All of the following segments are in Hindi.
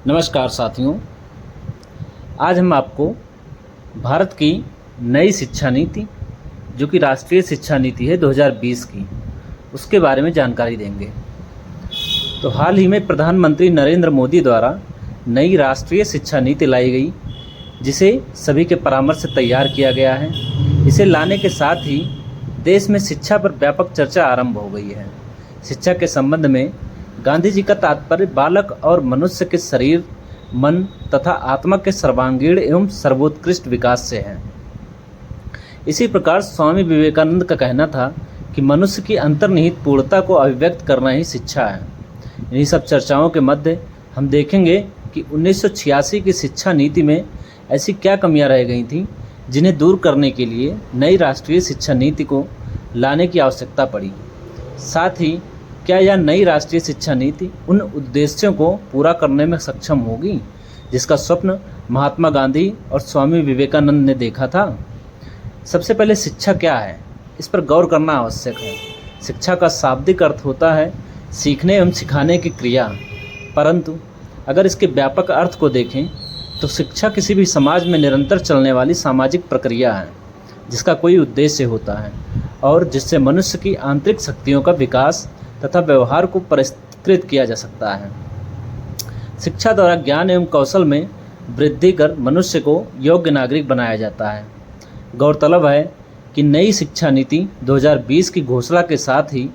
नमस्कार साथियों, आज हम आपको भारत की नई शिक्षा नीति जो कि राष्ट्रीय शिक्षा नीति है 2020 की, उसके बारे में जानकारी देंगे। तो हाल ही में प्रधानमंत्री नरेंद्र मोदी द्वारा नई राष्ट्रीय शिक्षा नीति लाई गई, जिसे सभी के परामर्श से तैयार किया गया है। इसे लाने के साथ ही देश में शिक्षा पर व्यापक चर्चा आरंभ हो गई है। शिक्षा के संबंध में गांधी जी का तात्पर्य बालक और मनुष्य के शरीर, मन तथा आत्मा के सर्वांगीण एवं सर्वोत्कृष्ट विकास से है। इसी प्रकार स्वामी विवेकानंद का कहना था कि मनुष्य की अंतर्निहित पूर्णता को अभिव्यक्त करना ही शिक्षा है। इन्हीं सब चर्चाओं के मध्य हम देखेंगे कि 1986 की शिक्षा नीति में ऐसी क्या कमियां रह गई थीं जिन्हें दूर करने के लिए नई राष्ट्रीय शिक्षा नीति को लाने की आवश्यकता पड़ी। साथ ही क्या यह नई राष्ट्रीय शिक्षा नीति उन उद्देश्यों को पूरा करने में सक्षम होगी जिसका स्वप्न महात्मा गांधी और स्वामी विवेकानंद ने देखा था। सबसे पहले शिक्षा क्या है, इस पर गौर करना आवश्यक है। शिक्षा का शाब्दिक अर्थ होता है सीखने एवं सिखाने की क्रिया, परंतु अगर इसके व्यापक अर्थ को देखें तो शिक्षा किसी भी समाज में निरंतर चलने वाली सामाजिक प्रक्रिया है जिसका कोई उद्देश्य होता है और जिससे मनुष्य की आंतरिक शक्तियों का विकास तथा व्यवहार को परिष्कृत किया जा सकता है। शिक्षा द्वारा ज्ञान एवं कौशल में वृद्धि कर मनुष्य को योग्य नागरिक बनाया जाता है। गौरतलब है कि नई शिक्षा नीति 2020 की घोषणा के साथ ही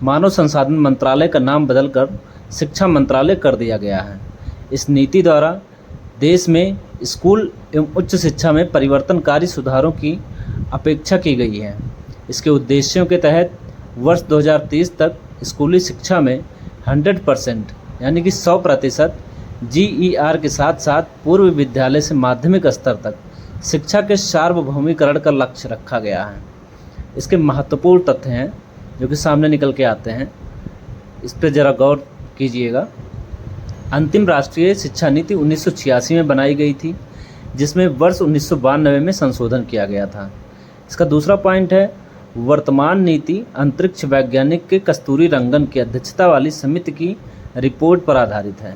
मानव संसाधन मंत्रालय का नाम बदलकर शिक्षा मंत्रालय कर दिया गया है। इस नीति द्वारा देश में स्कूल एवं उच्च शिक्षा में परिवर्तनकारी सुधारों की अपेक्षा की गई है। इसके उद्देश्यों के तहत वर्ष 2030 तक स्कूली शिक्षा में 100% यानी कि 100% GER के साथ साथ पूर्व विद्यालय से माध्यमिक स्तर तक शिक्षा के सार्वभौमिकरण का लक्ष्य रखा गया है। इसके महत्वपूर्ण तथ्य हैं जो कि सामने निकल के आते हैं, इस पर ज़रा गौर कीजिएगा। अंतिम राष्ट्रीय शिक्षा नीति 1986 में बनाई गई थी, जिसमें वर्ष 1992 में संशोधन किया गया था। इसका दूसरा पॉइंट है, वर्तमान नीति अंतरिक्ष वैज्ञानिक के कस्तूरी रंगन की अध्यक्षता वाली समिति की रिपोर्ट पर आधारित है।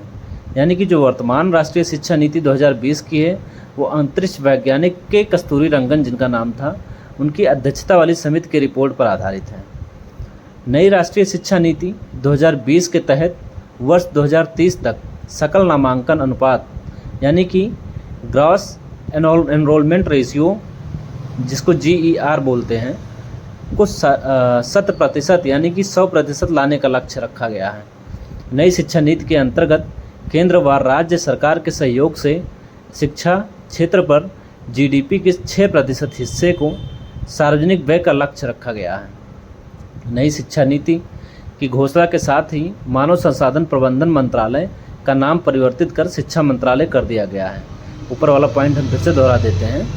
यानी कि जो वर्तमान राष्ट्रीय शिक्षा नीति 2020 की है वो अंतरिक्ष वैज्ञानिक के कस्तूरी रंगन, जिनका नाम था, उनकी अध्यक्षता वाली समिति की रिपोर्ट पर आधारित है। नई राष्ट्रीय शिक्षा नीति 2020 के तहत वर्ष 2030 तक सकल नामांकन अनुपात यानी कि ग्रॉस एनरोलमेंट रेशियो, जिसको GER बोलते हैं, को 100% यानी कि 100% लाने का लक्ष्य रखा गया है। नई शिक्षा नीति के अंतर्गत केंद्र व राज्य सरकार के सहयोग से शिक्षा क्षेत्र पर GDP के 6% हिस्से को सार्वजनिक व्यय का लक्ष्य रखा गया है। नई शिक्षा नीति की घोषणा के साथ ही मानव संसाधन प्रबंधन मंत्रालय का नाम परिवर्तित कर शिक्षा मंत्रालय कर दिया गया है। ऊपर वाला पॉइंट हम फिर से दोहरा देते हैं।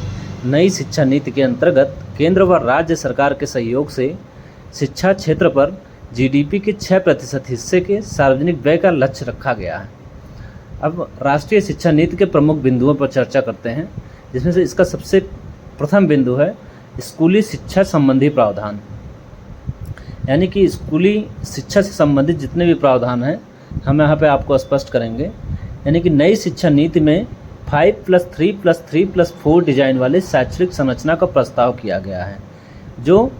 नई शिक्षा नीति के अंतर्गत केंद्र व राज्य सरकार के सहयोग से शिक्षा क्षेत्र पर GDP के 6% हिस्से के सार्वजनिक व्यय का लक्ष्य रखा गया है। अब राष्ट्रीय शिक्षा नीति के प्रमुख बिंदुओं पर चर्चा करते हैं, जिसमें से इसका सबसे प्रथम बिंदु है स्कूली शिक्षा संबंधी प्रावधान। यानी कि स्कूली शिक्षा से संबंधित जितने भी प्रावधान हैं हम यहाँ पे आपको स्पष्ट करेंगे। यानी कि नई शिक्षा नीति में 5+3+3+4 डिजाइन वाले शैक्षणिक संरचना का प्रस्ताव किया गया है, जो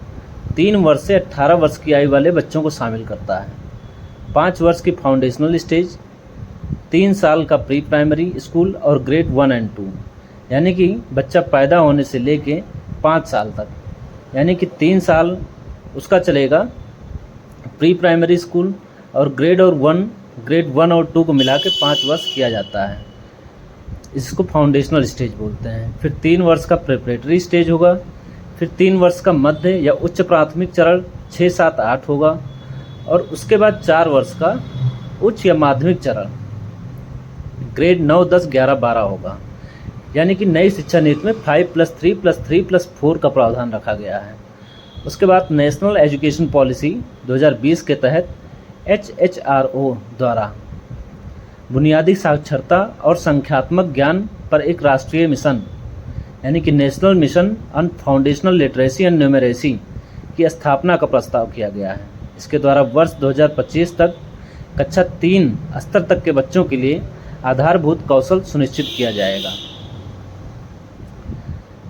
3 वर्ष से 18 वर्ष की आयु वाले बच्चों को शामिल करता है। 5 वर्ष की फाउंडेशनल स्टेज, 3 साल का प्री प्राइमरी स्कूल और ग्रेड 1 और 2, यानी कि बच्चा पैदा होने से लेके 5 साल तक, यानी कि 3 साल उसका चलेगा प्री प्राइमरी स्कूल और ग्रेड 1 और 2 को मिला के 5 वर्ष किया जाता है। इसको फाउंडेशनल स्टेज बोलते हैं। फिर 3 वर्ष का प्रिपरेटरी स्टेज होगा, फिर 3 वर्ष का मध्य या उच्च प्राथमिक चरण 6, 7, 8 होगा और उसके बाद 4 वर्ष का उच्च या माध्यमिक चरण ग्रेड 9, 10, 11, 12 होगा। यानी कि नई शिक्षा नीति में 5+3+3+4 का प्रावधान रखा गया है। उसके बाद नेशनल एजुकेशन पॉलिसी 2020 के तहत HHRO द्वारा बुनियादी साक्षरता और संख्यात्मक ज्ञान पर एक राष्ट्रीय मिशन यानी कि national mission on foundational literacy and numeracy की स्थापना का प्रस्ताव किया गया है। इसके द्वारा वर्ष 2025 तक कक्षा 3 स्तर तक के बच्चों के लिए आधारभूत कौशल सुनिश्चित किया जाएगा।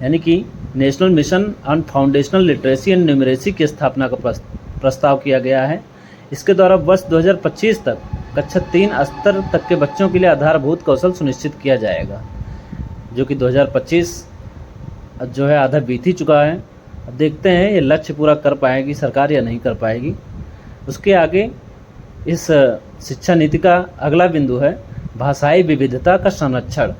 यानी कि national mission on foundational literacy and numeracy की स्थापना का प्रस्ताव किया गया है। इसके द्वारा वर्ष 2025 तक कक्षा 3 स्तर तक के बच्चों के लिए आधारभूत कौशल सुनिश्चित किया जाएगा, जो कि 2025 जो है आधा बीत ही चुका है। अब देखते हैं ये लक्ष्य पूरा कर पाएगी सरकार या नहीं कर पाएगी। उसके आगे इस शिक्षा नीति का अगला बिंदु है भाषाई विविधता का संरक्षण।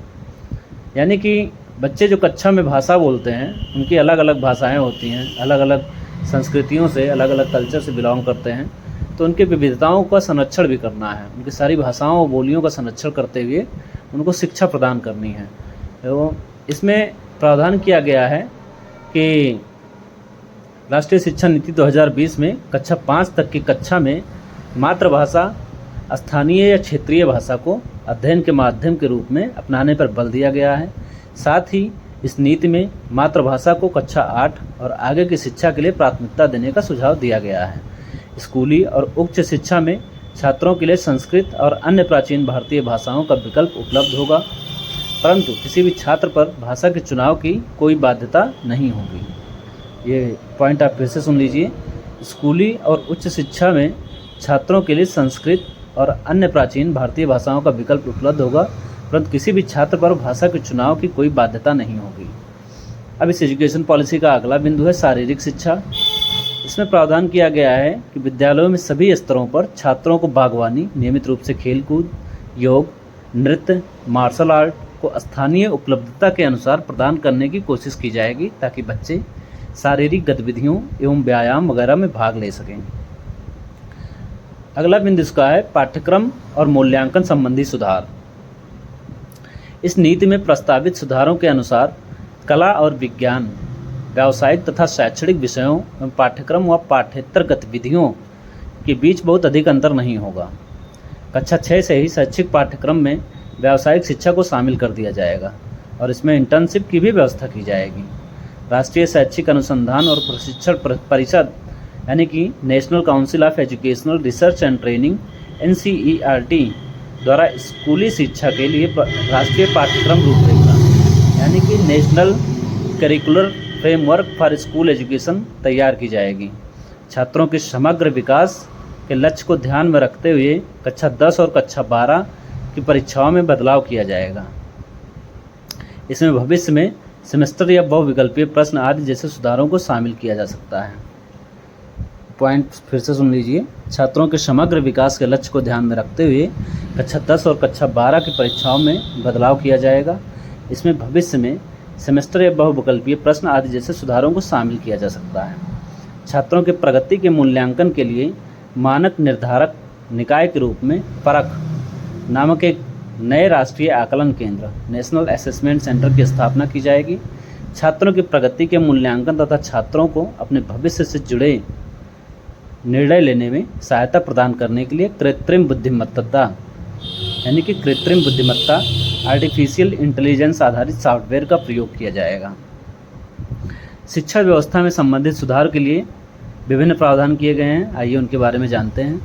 यानी कि बच्चे जो कक्षा में भाषा बोलते हैं उनकी अलग अलग भाषाएं होती हैं, अलग अलग संस्कृतियों से, अलग अलग कल्चर से बिलोंग करते हैं, तो उनकी विविधताओं का संरक्षण भी करना है। उनकी सारी भाषाओं और बोलियों का संरक्षण करते हुए उनको शिक्षा प्रदान करनी है। तो इसमें प्रावधान किया गया है कि राष्ट्रीय शिक्षा नीति 2020 में कक्षा 5 तक की कक्षा में मातृभाषा, स्थानीय या क्षेत्रीय भाषा को अध्ययन के माध्यम के रूप में अपनाने पर बल दिया गया है। साथ ही इस नीति में मातृभाषा को कक्षा 8 और आगे की शिक्षा के लिए प्राथमिकता देने का सुझाव दिया गया है। स्कूली और उच्च शिक्षा में छात्रों के लिए संस्कृत और अन्य प्राचीन भारतीय भाषाओं का विकल्प उपलब्ध होगा, परंतु किसी भी छात्र पर भाषा के चुनाव की कोई बाध्यता नहीं होगी। ये पॉइंट आप फिर से सुन लीजिए। स्कूली और उच्च शिक्षा में छात्रों के लिए संस्कृत और अन्य प्राचीन भारतीय भाषाओं का विकल्प उपलब्ध होगा, परंतु किसी भी छात्र पर भाषा के चुनाव की कोई बाध्यता नहीं होगी। अब इस एजुकेशन पॉलिसी का अगला बिंदु है शारीरिक शिक्षा। इसमें प्रावधान किया गया है कि विद्यालयों में सभी स्तरों पर छात्रों को बागवानी, नियमित रूप से खेलकूद, योग, नृत्य, मार्शल आर्ट को स्थानीय उपलब्धता के अनुसार प्रदान करने की कोशिश की जाएगी, ताकि बच्चे शारीरिक गतिविधियों एवं व्यायाम वगैरह में भाग ले सकें। अगला बिंदु इसका है पाठ्यक्रम और मूल्यांकन संबंधी सुधार। इस नीति में प्रस्तावित सुधारों के अनुसार कला और विज्ञान, व्यावसायिक तथा शैक्षणिक विषयों एवं पाठ्यक्रम व पाठ्येतर गतिविधियों के बीच बहुत अधिक अंतर नहीं होगा। कक्षा 6 से ही शैक्षिक पाठ्यक्रम में व्यावसायिक शिक्षा को शामिल कर दिया जाएगा और इसमें इंटर्नशिप की भी व्यवस्था की जाएगी। राष्ट्रीय शैक्षिक अनुसंधान और प्रशिक्षण परिषद यानी कि national council of educational research and training NCERT द्वारा स्कूली शिक्षा के लिए राष्ट्रीय पाठ्यक्रम रूपरेखा यानी कि national curricular framework for school education तैयार की जाएगी। छात्रों के समग्र विकास के लक्ष्य को ध्यान में रखते हुए कक्षा 10 और कक्षा 12 की परीक्षाओं में बदलाव किया जाएगा। इसमें भविष्य में सेमेस्टर या बहुविकल्पीय प्रश्न आदि जैसे सुधारों को शामिल किया जा सकता है। पॉइंट फिर से सुन लीजिए। छात्रों के समग्र विकास के लक्ष्य को ध्यान में रखते हुए कक्षा 10 और कक्षा 12 की परीक्षाओं में बदलाव किया जाएगा। इसमें भविष्य में सेमेस्टर या बहुविकल्पीय प्रश्न आदि जैसे सुधारों को शामिल किया जा सकता है। छात्रों के प्रगति के मूल्यांकन के लिए मानक निर्धारक निकाय के रूप में परख नामक एक नए राष्ट्रीय आकलन केंद्र नेशनल असेसमेंट सेंटर की स्थापना की जाएगी। छात्रों की प्रगति के मूल्यांकन तथा छात्रों को अपने भविष्य से जुड़े निर्णय लेने में सहायता प्रदान करने के लिए कृत्रिम बुद्धिमत्ता यानी कि कृत्रिम बुद्धिमत्ता आर्टिफिशियल इंटेलिजेंस आधारित सॉफ्टवेयर का प्रयोग किया जाएगा। शिक्षा व्यवस्था में संबंधित सुधार के लिए विभिन्न प्रावधान किए गए हैं। आइए उनके बारे में जानते हैं।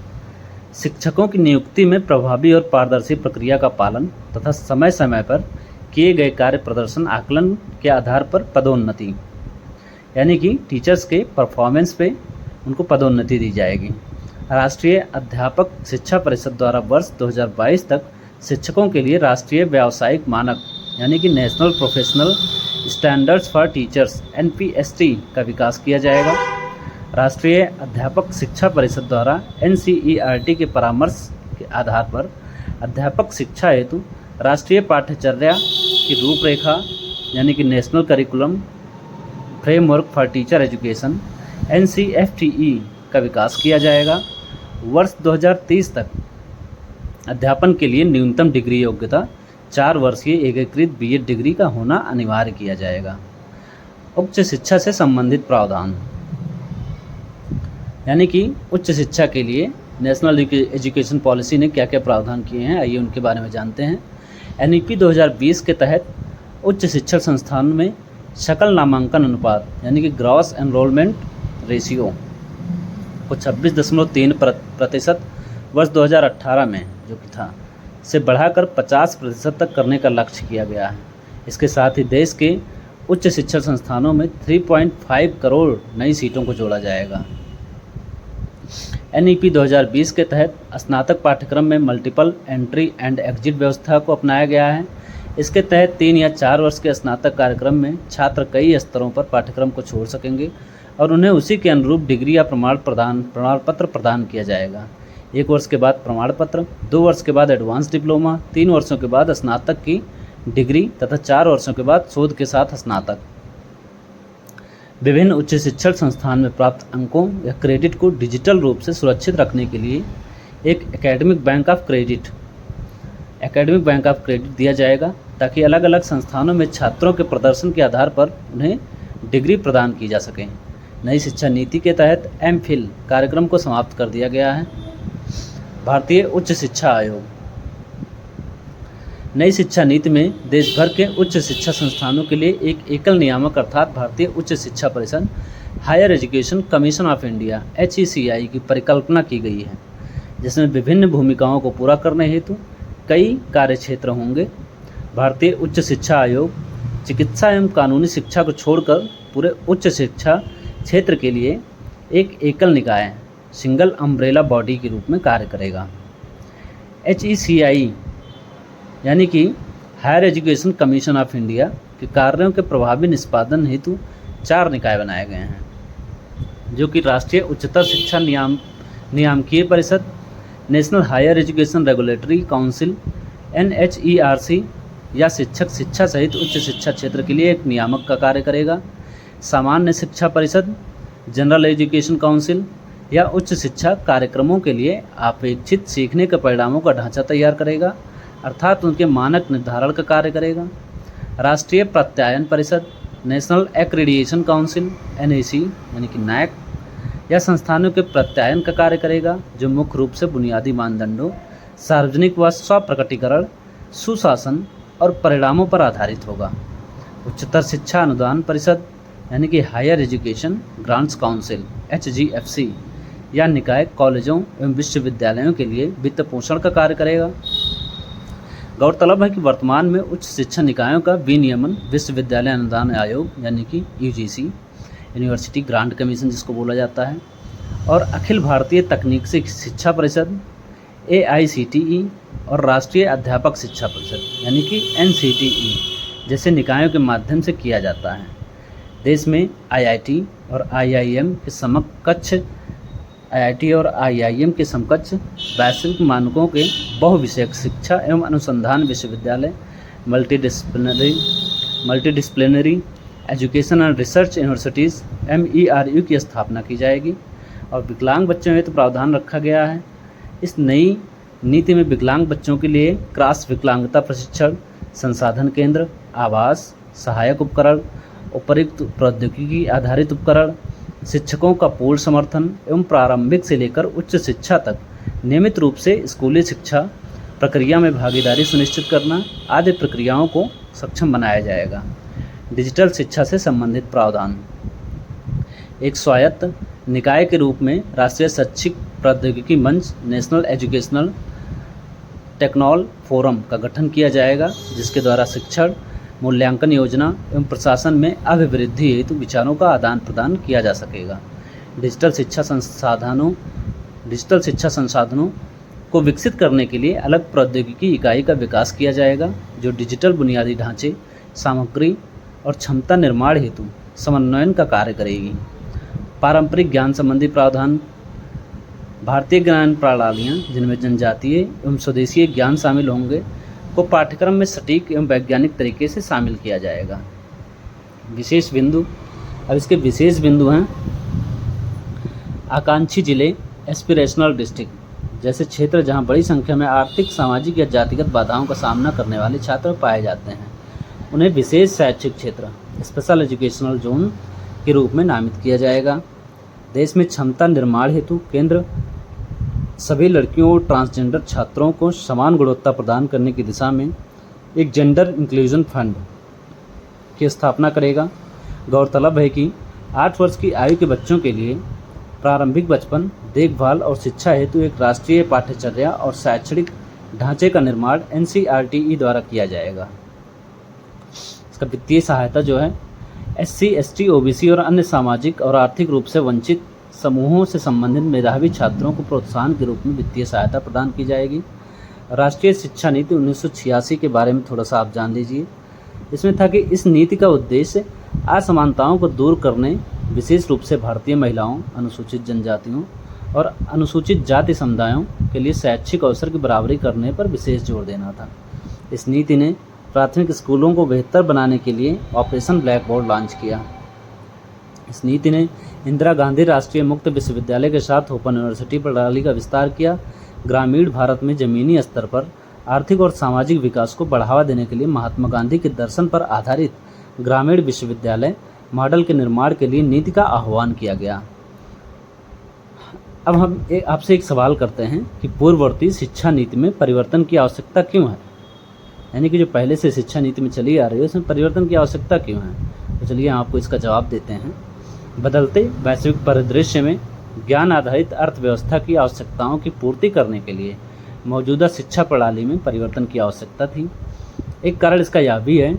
शिक्षकों की नियुक्ति में प्रभावी और पारदर्शी प्रक्रिया का पालन तथा समय समय पर किए गए कार्य प्रदर्शन आकलन के आधार पर पदोन्नति यानी कि टीचर्स के परफॉर्मेंस पे उनको पदोन्नति दी जाएगी। राष्ट्रीय अध्यापक शिक्षा परिषद द्वारा वर्ष 2022 तक शिक्षकों के लिए राष्ट्रीय व्यावसायिक मानक यानी कि national professional standards for teachers NPST का विकास किया जाएगा। राष्ट्रीय अध्यापक शिक्षा परिषद द्वारा NCERT के परामर्श के आधार पर अध्यापक शिक्षा हेतु राष्ट्रीय पाठ्यचर्या की रूपरेखा यानी कि national curriculum framework for teacher education NCFTE का विकास किया जाएगा। वर्ष 2030 तक अध्यापन के लिए न्यूनतम डिग्री योग्यता 4 वर्षीय एकीकृत BEd डिग्री का होना अनिवार्य किया जाएगा। उच्च शिक्षा से संबंधित प्रावधान यानी कि उच्च शिक्षा के लिए नेशनल एजुकेशन पॉलिसी ने क्या क्या प्रावधान किए हैं, आइए उनके बारे में जानते हैं। NEP 2020 के तहत उच्च शिक्षण संस्थान में सकल नामांकन अनुपात यानी कि ग्रॉस एनरोलमेंट रेशियो को 26.3% वर्ष 2018 में जो कि था से बढ़ाकर 50% तक करने का लक्ष्य किया गया है। इसके साथ ही देश के उच्च शिक्षा संस्थानों में 3.5 करोड़ नई सीटों को जोड़ा जाएगा। NEP 2020 के तहत स्नातक पाठ्यक्रम में मल्टीपल एंट्री एंड एग्जिट व्यवस्था को अपनाया गया है। इसके तहत 3 या 4 वर्ष के स्नातक कार्यक्रम में छात्र कई स्तरों पर पाठ्यक्रम को छोड़ सकेंगे और उन्हें उसी के अनुरूप डिग्री या प्रमाण पत्र प्रदान किया जाएगा। 1 वर्ष के बाद प्रमाण पत्र, 2 वर्ष के बाद एडवांस डिप्लोमा, 3 वर्षों के बाद स्नातक की डिग्री तथा 4 वर्षों के बाद शोध के साथ स्नातक। विभिन्न उच्च शिक्षण संस्थान में प्राप्त अंकों या क्रेडिट को डिजिटल रूप से सुरक्षित रखने के लिए एक एकेडमिक बैंक ऑफ क्रेडिट दिया जाएगा, ताकि अलग अलग संस्थानों में छात्रों के प्रदर्शन के आधार पर उन्हें डिग्री प्रदान की जा सके। नई शिक्षा नीति के तहत MPhil कार्यक्रम को समाप्त कर दिया गया है। भारतीय उच्च शिक्षा आयोग। नई शिक्षा नीति में देश भर के उच्च शिक्षा संस्थानों के लिए एक एकल नियामक अर्थात भारतीय उच्च शिक्षा परिषद higher education commission of India HECI की परिकल्पना की गई है, जिसमें विभिन्न भूमिकाओं को पूरा करने हेतु कई कार्यक्षेत्र होंगे। भारतीय उच्च शिक्षा आयोग चिकित्सा एवं कानूनी शिक्षा को छोड़कर पूरे उच्च शिक्षा क्षेत्र के लिए एक एकल निकाय सिंगल अम्ब्रेला बॉडी के रूप में कार्य करेगा। HECI यानी कि higher education commission of India के कार्यों के प्रभावी निष्पादन हेतु 4 निकाय बनाए गए हैं, जो कि राष्ट्रीय उच्चतर शिक्षा नियामकीय परिषद, national higher education regulatory council NHERC या शिक्षक शिक्षा सहित उच्च शिक्षा क्षेत्र के लिए एक नियामक का कार्य करेगा। सामान्य शिक्षा परिषद, जनरल एजुकेशन काउंसिल या उच्च शिक्षा कार्यक्रमों के लिए अपेक्षित सीखने के परिणामों का ढांचा तैयार करेगा, अर्थात उनके मानक निर्धारण का कार्य करेगा। राष्ट्रीय प्रत्यायन परिषद, नेशनल एक्रीडिएशन काउंसिल NAC यानी कि NAC या संस्थानों के प्रत्यायन का कार्य करेगा, जो मुख्य रूप से बुनियादी मानदंडों, सार्वजनिक व स्वप्रकटीकरण, सुशासन और परिणामों पर आधारित होगा। उच्चतर शिक्षा अनुदान परिषद यानी कि higher education grants council HGFC या निकाय कॉलेजों एवं विश्वविद्यालयों के लिए वित्त पोषण का कार्य करेगा। गौरतलब है कि वर्तमान में उच्च शिक्षा निकायों का विनियमन विश्वविद्यालय अनुदान आयोग यानी कि UGC यूनिवर्सिटी ग्रांट कमीशन जिसको बोला जाता है, और अखिल भारतीय तकनीकी शिक्षा परिषद AICTE और राष्ट्रीय अध्यापक शिक्षा परिषद यानी कि NCTE जैसे निकायों के माध्यम से किया जाता है। देश में IIT और IIM के समकक्ष वैश्विक मानकों के बहुविषयक शिक्षा एवं अनुसंधान विश्वविद्यालय, multidisciplinary education and research universities MERU की स्थापना की जाएगी। और विकलांग बच्चों हेतु प्रावधान रखा गया है। इस नई नीति में विकलांग बच्चों के लिए क्रॉस विकलांगता प्रशिक्षण, संसाधन केंद्र, आवास, सहायक उपकरण, उपयुक्त प्रौद्योगिकी आधारित उपकरण, शिक्षकों का पूर्ण समर्थन एवं प्रारंभिक से लेकर उच्च शिक्षा तक नियमित रूप से स्कूली शिक्षा प्रक्रिया में भागीदारी सुनिश्चित करना आदि प्रक्रियाओं को सक्षम बनाया जाएगा। डिजिटल शिक्षा से संबंधित प्रावधान। एक स्वायत्त निकाय के रूप में राष्ट्रीय शैक्षिक प्रौद्योगिकी मंच नेशनल एजुकेशनल टेक्नोल फोरम का गठन किया जाएगा, जिसके द्वारा शिक्षण, मूल्यांकन योजना एवं प्रशासन में अभिवृद्धि हेतु विचारों का आदान प्रदान किया जा सकेगा। डिजिटल शिक्षा संसाधनों को विकसित करने के लिए अलग प्रौद्योगिकी इकाई का विकास किया जाएगा, जो डिजिटल बुनियादी ढांचे, सामग्री और क्षमता निर्माण हेतु समन्वयन का कार्य करेगी। पारंपरिक ज्ञान संबंधी प्रावधान। भारतीय ज्ञान प्रणालियाँ जिनमें जनजातीय एवं स्वदेशीय ज्ञान शामिल होंगे को पाठ्यक्रम में सटीक एवं वैज्ञानिक तरीके से शामिल किया जाएगा। विशेष बिंदु। अब इसके विशेष बिंदु हैं आकांक्षी जिले, एस्पिरेशनल डिस्ट्रिक्ट जैसे क्षेत्र जहां बड़ी संख्या में आर्थिक, सामाजिक या जातिगत बाधाओं का सामना करने वाले छात्र पाए जाते हैं, उन्हें विशेष शैक्षिक क्षेत्र स्पेशल एजुकेशनल जोन के रूप में नामित किया जाएगा। देश में क्षमता निर्माण हेतु केंद्र सभी लड़कियों और ट्रांसजेंडर छात्रों को समान गुणवत्ता प्रदान करने की दिशा में एक जेंडर इंक्लूजन फंड की स्थापना करेगा। गौरतलब है कि 8 वर्ष की आयु के बच्चों के लिए प्रारंभिक बचपन, देखभाल और शिक्षा हेतु एक राष्ट्रीय पाठ्यचर्या और शैक्षणिक ढांचे का निर्माण NCERT द्वारा किया जाएगा। इसका वित्तीय सहायता जो है SC, ST, OBC और अन्य सामाजिक और आर्थिक रूप से वंचित समूहों से संबंधित मेधावी छात्रों को प्रोत्साहन के रूप में वित्तीय सहायता प्रदान की जाएगी। राष्ट्रीय शिक्षा नीति 1986 के बारे में थोड़ा सा आप जान लीजिए। इसमें था कि इस नीति का उद्देश्य असमानताओं को दूर करने, विशेष रूप से भारतीय महिलाओं, अनुसूचित जनजातियों और अनुसूचित जाति समुदायों के लिए शैक्षिक अवसर की बराबरी करने पर विशेष जोर देना था। इस नीति ने प्राथमिक स्कूलों को बेहतर बनाने के लिए ऑपरेशन ब्लैक बोर्ड लॉन्च किया। इस नीति ने इंदिरा गांधी राष्ट्रीय मुक्त विश्वविद्यालय के साथ ओपन यूनिवर्सिटी प्रणाली का विस्तार किया। ग्रामीण भारत में ज़मीनी स्तर पर आर्थिक और सामाजिक विकास को बढ़ावा देने के लिए महात्मा गांधी के दर्शन पर आधारित ग्रामीण विश्वविद्यालय मॉडल के निर्माण के लिए नीति का आह्वान किया गया। अब हम आपसे एक सवाल करते हैं कि पूर्ववर्ती शिक्षा नीति में परिवर्तन की आवश्यकता क्यों है, यानी कि जो पहले से शिक्षा नीति में चली आ रही है उसमें परिवर्तन की आवश्यकता क्यों है। तो चलिए हम आपको इसका जवाब देते हैं। बदलते वैश्विक परिदृश्य में ज्ञान आधारित अर्थव्यवस्था की आवश्यकताओं की पूर्ति करने के लिए मौजूदा शिक्षा प्रणाली में परिवर्तन की आवश्यकता थी। एक कारण इसका यह भी है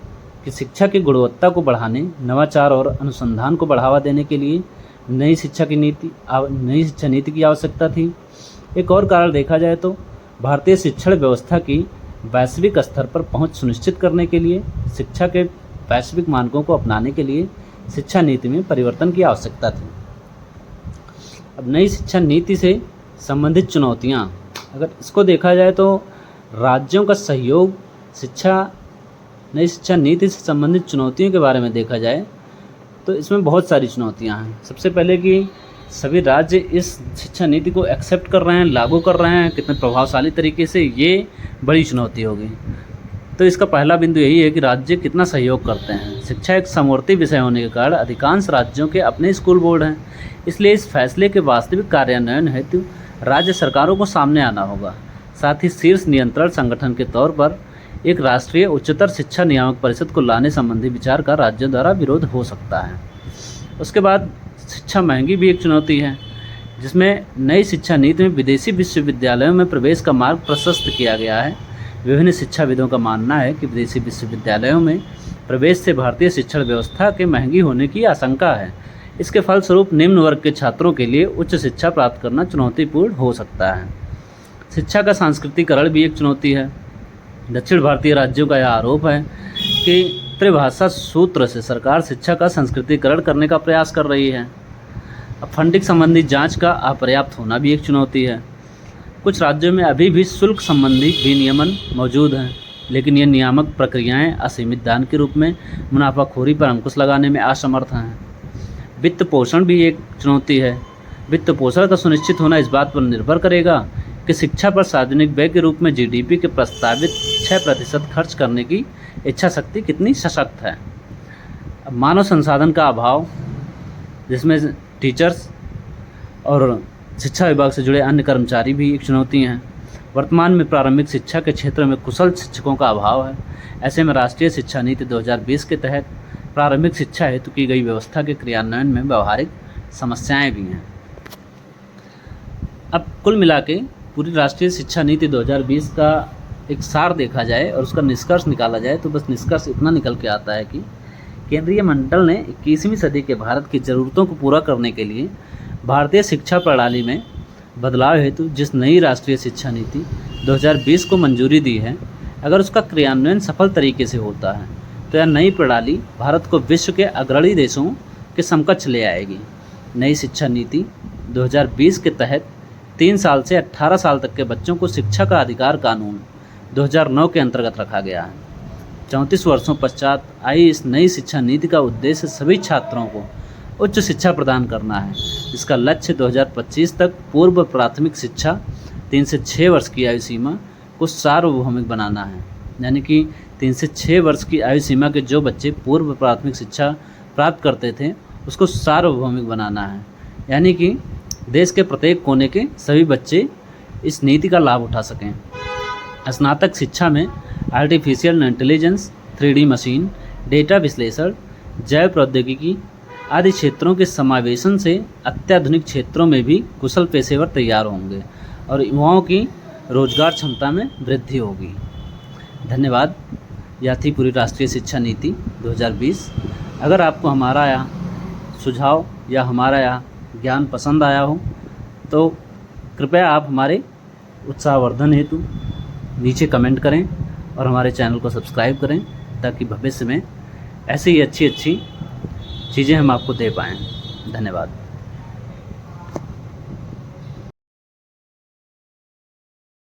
कि शिक्षा की गुणवत्ता को बढ़ाने, नवाचार और अनुसंधान को बढ़ावा देने के लिए नई शिक्षा नीति की आवश्यकता थी। एक और कारण देखा जाए तो भारतीय शिक्षण व्यवस्था की वैश्विक स्तर पर पहुंच सुनिश्चित करने के लिए शिक्षा के वैश्विक मानकों को अपनाने के लिए शिक्षा नीति में परिवर्तन की आवश्यकता थी। अब नई शिक्षा नीति से संबंधित चुनौतियां, अगर इसको देखा जाए तो राज्यों का सहयोग नई शिक्षा नीति से संबंधित चुनौतियों के बारे में देखा जाए तो इसमें बहुत सारी चुनौतियां हैं। सबसे पहले कि सभी राज्य इस शिक्षा नीति को एक्सेप्ट कर रहे हैं, लागू कर रहे हैं कितने प्रभावशाली तरीके से, ये बड़ी चुनौती होगी। तो इसका पहला बिंदु यही है कि राज्य कितना सहयोग करते हैं। शिक्षा एक समवर्ती विषय होने के कारण अधिकांश राज्यों के अपने स्कूल बोर्ड हैं, इसलिए इस फैसले के वास्तविक कार्यान्वयन हेतु राज्य सरकारों को सामने आना होगा। साथ ही शीर्ष नियंत्रण संगठन के तौर पर एक राष्ट्रीय उच्चतर शिक्षा नियामक परिषद को लाने संबंधी विचार का राज्यों द्वारा विरोध हो सकता है। उसके बाद शिक्षा महंगी भी एक चुनौती है, जिसमें नई शिक्षा नीति में विदेशी विश्वविद्यालयों में प्रवेश का मार्ग प्रशस्त किया गया है। विभिन्न शिक्षाविदों का मानना है कि विदेशी विश्वविद्यालयों में प्रवेश से भारतीय शिक्षण व्यवस्था के महंगी होने की आशंका है। इसके फलस्वरूप निम्न वर्ग के छात्रों के लिए उच्च शिक्षा प्राप्त करना चुनौतीपूर्ण हो सकता है। शिक्षा का सांस्कृतिकरण भी एक चुनौती है। दक्षिण भारतीय राज्यों का यह आरोप है कि त्रिभाषा सूत्र से सरकार शिक्षा का संस्कृतिकरण करने का प्रयास कर रही है। अब फंडिंग संबंधी जांच का अपर्याप्त होना भी एक चुनौती है। कुछ राज्यों में अभी भी शुल्क संबंधी विनियमन मौजूद हैं, लेकिन ये नियामक प्रक्रियाएं असीमित दान के रूप में मुनाफाखोरी पर अंकुश लगाने में असमर्थ हैं। वित्त पोषण भी एक चुनौती है। वित्त पोषण का सुनिश्चित होना इस बात पर निर्भर करेगा कि शिक्षा पर सार्वजनिक व्यय के रूप में GDP के प्रस्तावित 6% खर्च करने की इच्छा शक्ति कितनी सशक्त है। अब मानव संसाधन का अभाव, जिसमें टीचर्स और शिक्षा विभाग से जुड़े अन्य कर्मचारी भी एक चुनौती हैं। वर्तमान में प्रारंभिक शिक्षा के क्षेत्र में कुशल शिक्षकों का अभाव है। ऐसे में राष्ट्रीय शिक्षा नीति 2020 के तहत प्रारंभिक शिक्षा हेतु की गई व्यवस्था के क्रियान्वयन में व्यवहारिक समस्याएं भी हैं। अब कुल मिला के पूरी राष्ट्रीय शिक्षा नीति 2020 का एक सार देखा जाए और उसका निष्कर्ष निकाला जाए तो बस निष्कर्ष इतना निकल के आता है कि केंद्रीय मंडल ने 21वीं सदी के भारत की ज़रूरतों को पूरा करने के लिए भारतीय शिक्षा प्रणाली में बदलाव हेतु जिस नई राष्ट्रीय शिक्षा नीति 2020 को मंजूरी दी है, अगर उसका क्रियान्वयन सफल तरीके से होता है तो यह नई प्रणाली भारत को विश्व के अग्रणी देशों के समकक्ष ले आएगी। नई शिक्षा नीति 2020 के तहत 3 साल से 18 साल तक के बच्चों को शिक्षा का अधिकार कानून 2009 के अंतर्गत रखा गया है। 34 वर्षों पश्चात आई इस नई शिक्षा नीति का उद्देश्य सभी छात्रों को उच्च शिक्षा प्रदान करना है, जिसका लक्ष्य 2025 तक पूर्व प्राथमिक शिक्षा 3 से 6 वर्ष की आयु सीमा को सार्वभौमिक बनाना है। यानी कि 3 से 6 वर्ष की आयु सीमा के जो बच्चे पूर्व प्राथमिक शिक्षा प्राप्त करते थे उसको सार्वभौमिक बनाना है, यानी कि देश के प्रत्येक कोने के सभी बच्चे इस नीति का लाभ उठा सकें। स्नातक शिक्षा में artificial intelligence, 3D machine, data विश्लेषण, जैव प्रौद्योगिकी आदि क्षेत्रों के समावेशन से अत्याधुनिक क्षेत्रों में भी कुशल पेशेवर तैयार होंगे और युवाओं की रोजगार क्षमता में वृद्धि होगी। धन्यवाद। यह थी पूरी राष्ट्रीय शिक्षा नीति 2020। अगर आपको हमारा यह सुझाव या हमारा यह ज्ञान पसंद आया हो तो कृपया आप हमारे उत्साहवर्धन हेतु नीचे कमेंट करें और हमारे चैनल को सब्सक्राइब करें, ताकि भविष्य में ऐसी ही अच्छी चीज़ें हम आपको दे पाएँ। धन्यवाद।